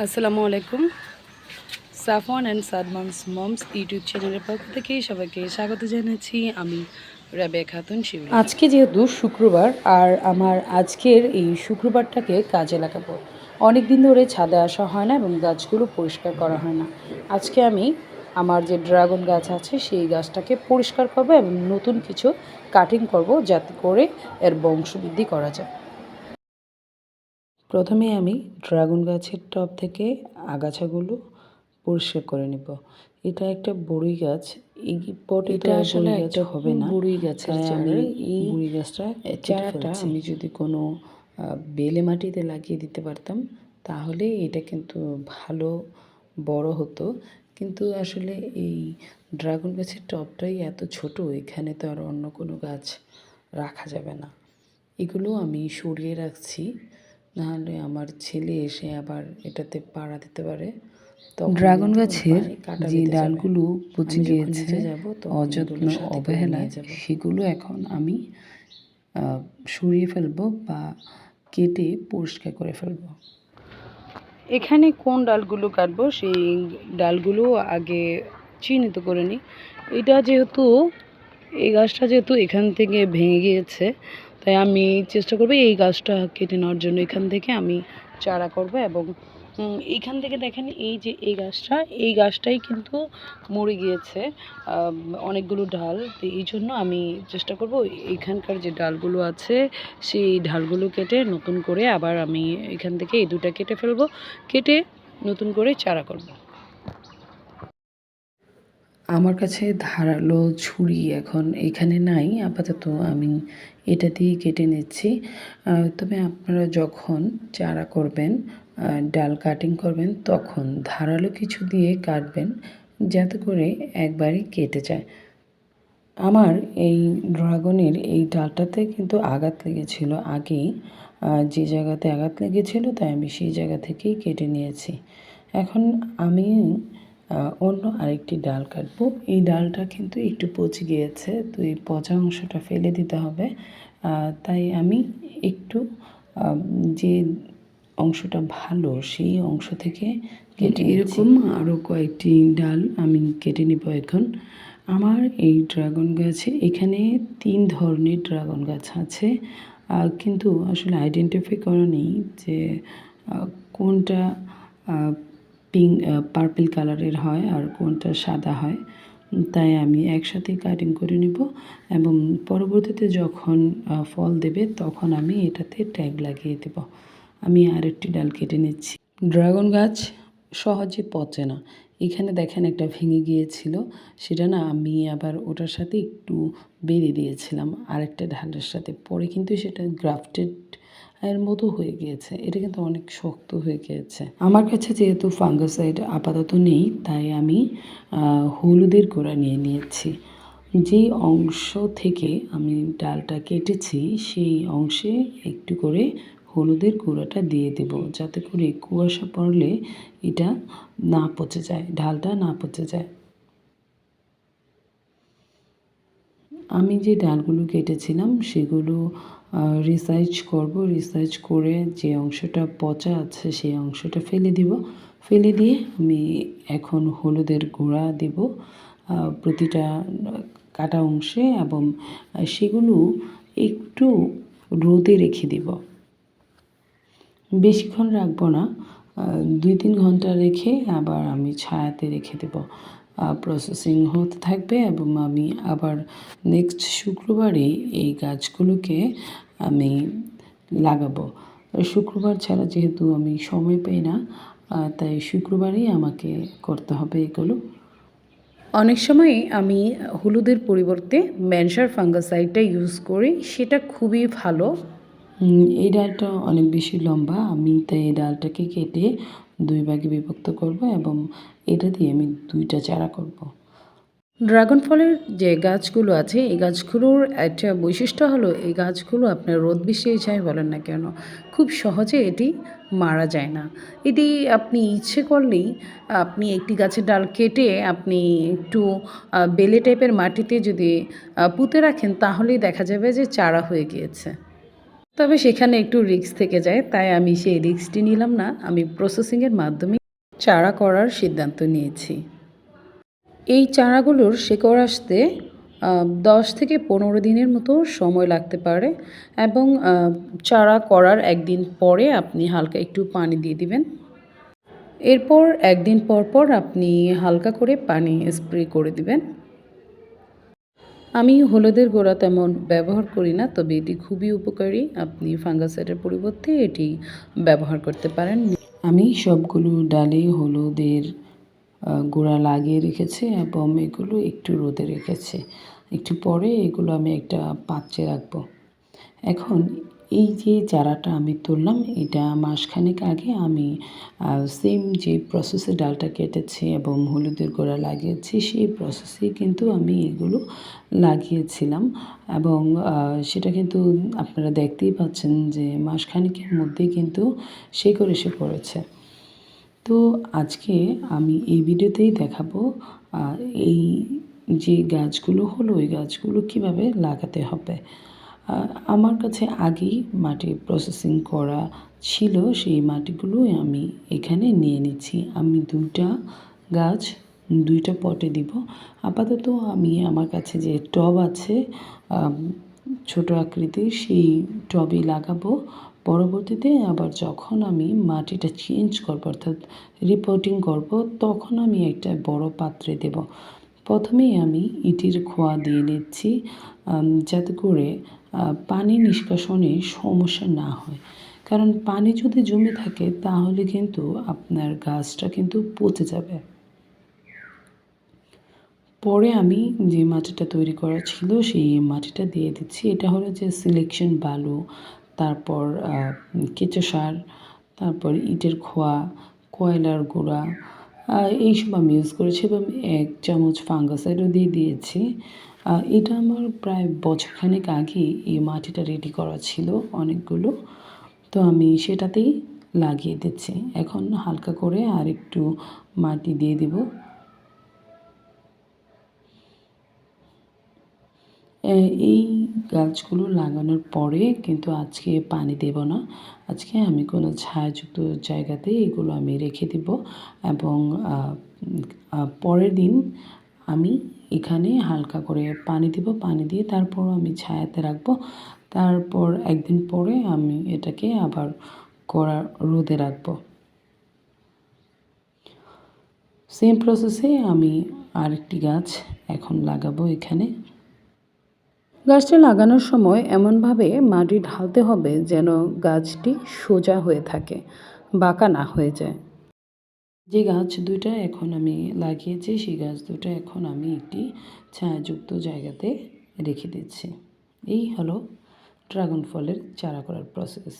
আসসালামু আলাইকুম। Safwan and সাদমানস moms YouTube চ্যানেলের পক্ষ থেকে সবাইকে স্বাগত জানাচ্ছি। আমি রাবেয়া খাতুন শিউলি। আজকে যেহেতু শুক্রবার, আর আমার আজকের এই শুক্রবারটাকে কাজে লাগাবো। অনেক দিন ধরে ছাদে আসা হয় না এবং গাছগুলো পরিষ্কার করা হয় না। আজকে আমি আমার যে ড্রাগন গাছ আছে সেই গাছটাকে পরিষ্কার করব এবং নতুন কিছু কাটিং করব, যাতে করে এর বংশবৃদ্ধি করা যায়। প্রথমে আমি ড্রাগন গাছের টব থেকে আগাছাগুলো পরিষ্কার করে নেব। এটা একটা বড়ই গাছ। এই পটে তো আসলে একটা হবে না, বড়ই গাছের চারা। এই বড়ই গাছটা চারাটা আমি যদি কোনো বেলে মাটিতে লাগিয়ে দিতে পারতাম তাহলে এটা কিন্তু ভালো বড় হতো। কিন্তু আসলে এই ড্রাগন গাছের টবটাই এত ছোট, এখানে তো আর অন্য কোনো গাছ রাখা যাবে না। এগুলো আমি সরিয়ে রাখছি, নাহলে আমার ছেলে এসে আবার এটাতে পাড়া দিতে পারে। ড্রাগন গাছের যে ডালগুলো পচে গিয়েছে অযত্ন অবহেলায়, সেগুলো এখন আমি সরিয়ে ফেলবো বা কেটে পরিষ্কার করে ফেলবো। এখানে কোন ডালগুলো কাটবো সেই ডালগুলো আগে চিহ্নিত করে নিই। এটা যেহেতু এই গাছটা যেহেতু এখান থেকে ভেঙে গিয়েছে, তাই আমি চেষ্টা করবো এই গাছটা কেটে নেওয়ার জন্য। এখান থেকে আমি চারা করব এবং এইখান থেকে দেখেন এই যে এই গাছটাই কিন্তু মরে গিয়েছে অনেকগুলো ডাল। তো এই জন্য আমি চেষ্টা করব এখানকার যে ডালগুলো আছে সেই ডালগুলো কেটে নতুন করে আবার আমি এখান থেকে এই দুটা কেটে ফেলবো, কেটে নতুন করে চারা করব। আমার কাছে ধারালো ছুরি এখন এখানে নাই, আপাতত আমি এটা দিয়ে কেটে নিচ্ছি। তবে আপনারা যখন চারা করবেন, ডাল কাটিং করবেন, তখন ধারালো কিছু দিয়ে কাটবেন যাতে করে একবারই কেটে যায়। আমার এই ড্রাগনের এই ডালটাতে কিন্তু আঘাত লেগেছিল আগেই, যে জায়গাতে আঘাত লেগেছিল তাই আমি সেই জায়গা থেকেই কেটে নিয়েছি। এখন আমি অন্য আরেকটি ডাল কাটবো। এই ডালটা কিন্তু একটু পচে গিয়েছে, তো এই পচা অংশটা ফেলে দিতে হবে। তাই আমি একটু যে অংশটা ভালো সেই অংশ থেকে কেটে এরকম আরও কয়েকটি ডাল আমি কেটে নেব এখন। আমার এই ড্রাগন গাছে এখানে 3 ধরনের ড্রাগন গাছ আছে, কিন্তু আসলে আইডেন্টিফাই করা নেই যে কোনটা পার্পল কালারের হয় আর কোনটা সাদা হয়। তাই আমি একসাথে কাটিং করে নেব এবং পরবর্তীতে যখন ফল দেবে তখন আমি এটাতে ট্যাগ লাগিয়ে দেব। আমি আরেকটি ডাল কেটে নিচ্ছি। ড্রাগন গাছ সহজে পচে না। এখানে দেখেন একটা ভেঙে গিয়েছিল, সেটা না আমি আবার ওটার সাথে একটু বেঁধে দিয়েছিলাম আরেকটা ডালের সাথে, পরে কিন্তু সেটা গ্রাফটেড এর মতো হয়ে গিয়েছে। এটা কিন্তু অনেক শক্ত হয়ে গিয়েছে। আমার কাছে যেহেতু ফাঙ্গাসাইড আপাতত নেই, তাই আমি হলুদের গুঁড়া নিয়ে নিয়েছি। যেই অংশ থেকে আমি ডালটা কেটেছি সেই অংশে একটু করে হলুদের গুঁড়াটা দিয়ে দেব, যাতে করে কুয়াশা পড়লে এটা না পচে যায়, ডালটা না পচে যায়। আমি যে ডালগুলো কেটেছিলাম সেগুলো রিসার্চ করব, রিসার্চ করে যে অংশটা পচা আছে সেই অংশটা ফেলে দিব। ফেলে দিয়ে আমি এখন হলুদের গুঁড়া দেব প্রতিটা কাটা অংশে এবং সেগুলো একটু রোদে রেখে দেব। বেশিক্ষণ রাখবো না, 2-3 ঘন্টা রেখে আবার আমি ছায়াতে রেখে দেব। প্রসেসিং হতে থাকবে এবং আমি আবার নেক্সট শুক্রবারে এই গাছগুলোকে আমি লাগাবো। শুক্রবার ছাড়া যেহেতু আমি সময় পাই না, তাই শুক্রবারেই আমাকে করতে হবে এগুলো। অনেক সময় আমি হলুদের পরিবর্তে ম্যানসার ফাঙ্গাসাইডটা ইউজ করি, সেটা খুবই ভালো। এই ডালটা অনেক বেশি লম্বা, আমি তাই এই ডালটাকে কেটে 2 ভাগে বিভক্ত করব এবং এটা দিয়ে আমি 2টা চারা করব। ড্রাগন ফলের যে গাছগুলো আছে এই গাছগুলোর একটা বৈশিষ্ট্য হলো এই গাছগুলো আপনার রোদ বৃষ্টি যাই বলেন না কেন খুব সহজে এটি মারা যায় না। এটি আপনি ইচ্ছে করলেই আপনি একটি গাছের ডাল কেটে আপনি একটু বেলে টাইপের মাটিতে যদি পুঁতে রাখেন তাহলেই দেখা যাবে যে চারা হয়ে গিয়েছে। তবে সেখানে একটু রিস্ক থেকে যায়, তাই আমি সেই রিস্কটি নিলাম না। আমি প্রসেসিংয়ের মাধ্যমে চারা করার সিদ্ধান্ত নিয়েছি। এই চারাগুলোর শেকড় আসতে 10 থেকে 15 দিনের মতো সময় লাগতে পারে এবং চারা করার একদিন পরে আপনি হালকা একটু পানি দিয়ে দিবেন। এরপর একদিন পর পর আপনি হালকা করে পানি স্প্রে করে দিবেন। আমি হলুদের গুঁড়া তেমন ব্যবহার করি না, তবে এটি খুবই উপকারী। আপনি ফাঙ্গাসাইডের পরিবর্তে এটি ব্যবহার করতে পারেন। আমি সবগুলো ডালে হলুদের গুঁড়া লাগিয়ে রেখেছি এবং এগুলো একটু রোদে রেখেছি। একটু পরে এগুলো আমি একটা পাত্রে রাখবো। এখন এই যে চারাটা আমি তুললাম, এটা মাসখানেক আগে আমি সেম যে প্রসেসে ডালটা কেটেছি এবং হলুদের গুঁড়া লাগিয়েছি, সেই প্রসেসেই কিন্তু আমি এগুলো লাগিয়েছিলাম এবং সেটা কিন্তু আপনারা দেখতেই পাচ্ছেন যে মাসখানেকের মধ্যেই কিন্তু শেকড় এসে পড়েছে। তো আজকে আমি এই ভিডিওতেই দেখাবো এই যে গাছগুলো হলো, ওই গাছগুলো কিভাবে লাগাতে হবে। আমার কাছে আগেই মাটি প্রসেসিং করা ছিল, সেই মাটিগুলোই আমি এখানে নিয়ে নিচ্ছি। আমি 2টা গাছ 2টা পটে দিব। আপাতত আমি আমার কাছে যে টব আছে ছোট আকৃতির, সেই টবেই লাগাবো। পরবর্তীতে আবার যখন আমি মাটিটা চেঞ্জ করব, অর্থাৎ রিপোর্টিং করব, তখন আমি একটা বড় পাত্রে দেব। প্রথমেই আমি ইটের খোয়া দিয়ে নিচ্ছি যাতে করে পানি নিষ্কাশনে সমস্যা না হয়। কারণ পানি যদি জমে থাকে তাহলে কিন্তু আপনার গাছটা কিন্তু পচে যাবে। পরে আমি যে মাটিটা তৈরি করা ছিল সেই মাটিটা দিয়ে দিচ্ছি। এটা হলো যে সিলেকশন বালু, তারপর কেঁচো সার, তারপর ইটের খোয়া, কয়লার গুঁড়া, এইসব আমি ইউজ করেছি এবং 1 চামচ ফাঙ্গাসাইডও দিয়ে দিয়েছি। এটা আমার প্রায় বছরখানেক আগে এই মাটিটা রেডি করা ছিল অনেকগুলো, তো আমি সেটাতেই লাগিয়ে দিচ্ছি। এখন হালকা করে আর একটু মাটি দিয়ে দেব। এই গাছগুলো লাগানোর পরে কিন্তু আজকে পানি দেব না। আজকে আমি কোনো ছায়াযুক্ত জায়গাতে এগুলো আমি রেখে দেব এবং পরের দিন আমি এখানে হালকা করে পানি দেব। পানি দিয়ে তারপর আমি ছায়াতে রাখবো। তারপর একদিন পরে আমি এটাকে আবার রোদে রাখবো। সেম প্রসেসে আমি আরেকটি গাছ এখন লাগাবো এখানে। গাছটি লাগানোর সময় এমনভাবে মাটি ঢালতে হবে যেন গাছটি সোজা হয়ে থাকে, বাঁকা না হয়ে যায়। যে গাছ 2টা এখন আমি লাগিয়েছি, সেই গাছ 2টা এখন আমি একটি ছায়াযুক্ত জায়গাতে রেখে দিচ্ছি। এই হলো ড্রাগন ফলের চারা করার প্রসেস।